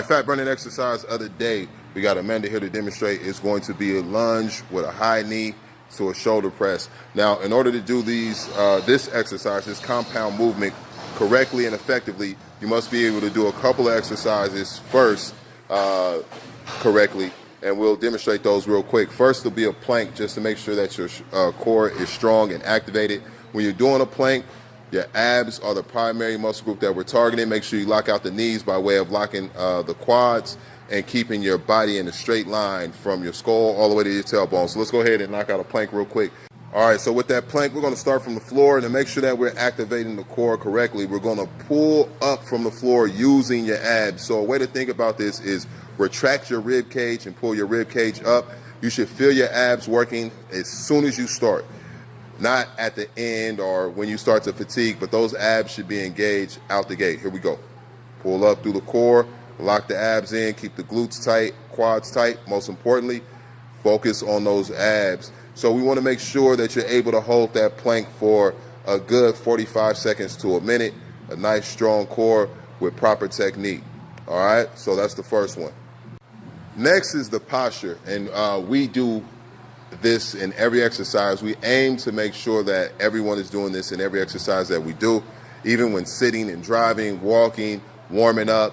right, fat burning exercise of the day. We got Amanda here to demonstrate. It's going to be a lunge with a high knee to a shoulder press. Now, in order to do this exercise, this compound movement correctly and effectively, you must be able to do a couple of exercises first correctly, and we'll demonstrate those real quick. First, there'll be a plank just to make sure that your core is strong and activated. When you're doing a plank, your abs are the primary muscle group that we're targeting. Make sure you lock out the knees by way of locking the quads and keeping your body in a straight line from your skull all the way to your tailbone. So let's go ahead and knock out a plank real quick. All right, so with that plank, we're going to start from the floor, and to make sure that we're activating the core correctly, we're going to pull up from the floor using your abs. So a way to think about this is retract your rib cage and pull your rib cage up. You should feel your abs working as soon as you start, not at the end or when you start to fatigue, but those abs should be engaged out the gate. Here we go. Pull up through the core, lock the abs in, keep the glutes tight, quads tight. Most importantly, focus on those abs. So we want to make sure that you're able to hold that plank for a good 45 seconds to a minute, a nice strong core with proper technique. All right, so that's the first one. Next is the posture, and we do this in every exercise. We aim to make sure that everyone is doing this in every exercise that we do, even when sitting and driving, walking, warming up.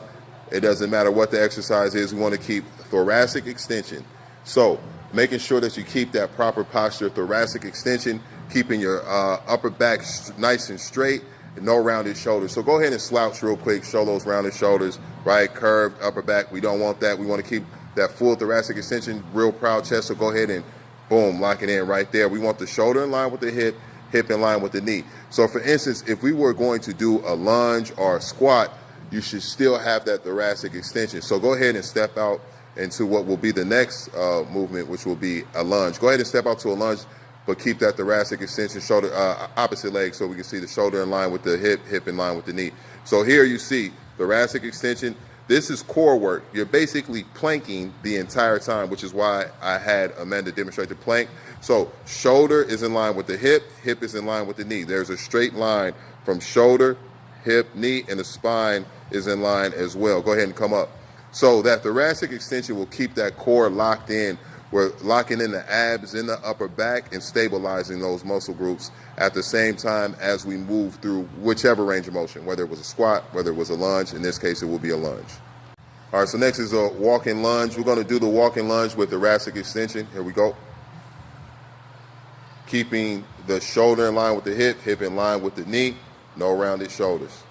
It doesn't matter what the exercise is. We want to keep thoracic extension. So making sure that you keep that proper posture, thoracic extension, keeping your upper back nice and straight, and no rounded shoulders. So go ahead and slouch real quick, show those rounded shoulders, right? Curved upper back. We don't want that. We want to keep that full thoracic extension, real proud chest. So go ahead and boom, lock it in right there. We want the shoulder in line with the hip, hip in line with the knee. So for instance, if we were going to do a lunge or a squat, you should still have that thoracic extension. So go ahead and step out into what will be the next movement, which will be a lunge. Go ahead and step out to a lunge, but keep that thoracic extension, shoulder, opposite leg, so we can see the shoulder in line with the hip, hip in line with the knee. So here you see thoracic extension. This is core work. You're basically planking the entire time, which is why I had Amanda demonstrate the plank. So shoulder is in line with the hip, hip is in line with the knee. There's a straight line from shoulder, hip, knee, and the spine is in line as well. Go ahead and come up. So that thoracic extension will keep that core locked in. We're locking in the abs in the upper back and stabilizing those muscle groups at the same time as we move through whichever range of motion, whether it was a squat, whether it was a lunge. In this case, it will be a lunge. All right, so next is a walking lunge. We're going to do the walking lunge with thoracic extension. Here we go. Keeping the shoulder in line with the hip, hip in line with the knee, no rounded shoulders.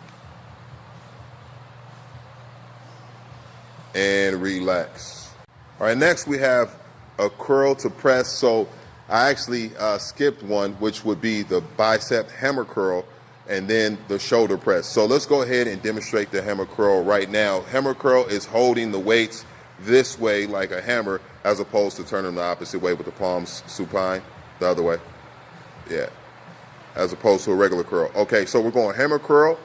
And relax. All right, next we have a curl to press. So I actually skipped one, which would be the bicep hammer curl and then the shoulder press. So let's go ahead and demonstrate the hammer curl right now. Hammer curl is holding the weights this way like a hammer, as opposed to turning the opposite way with the palms supine, the other way. Yeah, as opposed to a regular curl. Okay, so we're going hammer curl.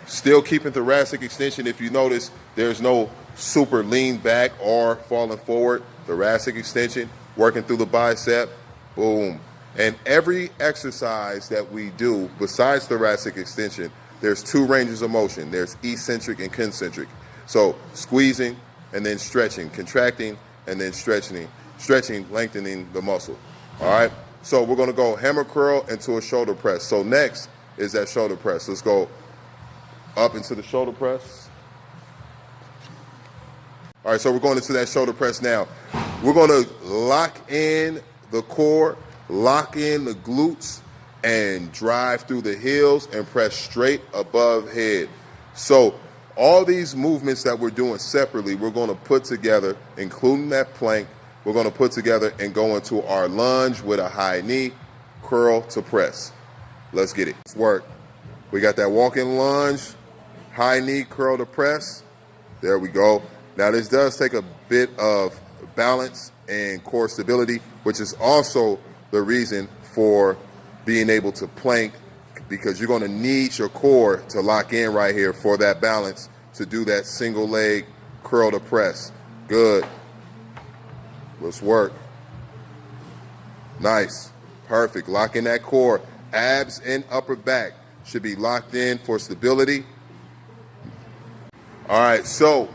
Still keeping thoracic extension. If you notice, there's no super lean back or falling forward. Thoracic extension, working through the bicep, boom. And every exercise that we do, besides thoracic extension, there's two ranges of motion. There's eccentric and concentric. So squeezing and then stretching, contracting and then stretching, lengthening the muscle. All right, so we're gonna go hammer curl into a shoulder press. So next is that shoulder press. Let's go up into the shoulder press. All right, so we're going into that shoulder press now. We're going to lock in the core, lock in the glutes, and drive through the heels and press straight above head. So all these movements that we're doing separately, we're going to put together, including that plank. We're going to put together and go into our lunge with a high knee, curl to press. Let's get it. Let's work. We got that walking lunge, high knee curl to press. There we go. Now this does take a bit of balance and core stability, which is also the reason for being able to plank, because you're going to need your core to lock in right here for that balance to do that single leg curl to press. Good. Let's work. Nice. Perfect. Lock in that core. Abs and upper back should be locked in for stability. All right, so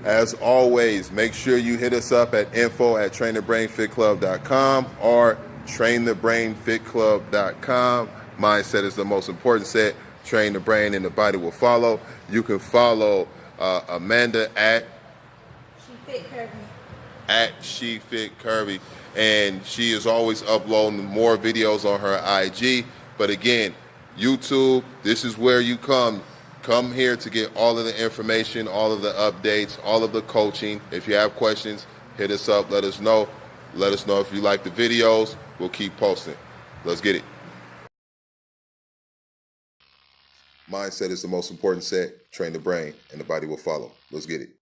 as always, make sure you hit us up at info@trainthebrainfitclub.com or trainthebrainfitclub.com. Mindset is the most important set. Train the brain and the body will follow. You can follow Amanda at She Fit Curvy, and she is always uploading more videos on her IG. But again, YouTube, this is where you come. Come here to get all of the information, all of the updates, all of the coaching. If you have questions, hit us up. Let us know. Let us know if you like the videos. We'll keep posting. Let's get it. Mindset is the most important set. Train the brain, and the body will follow. Let's get it.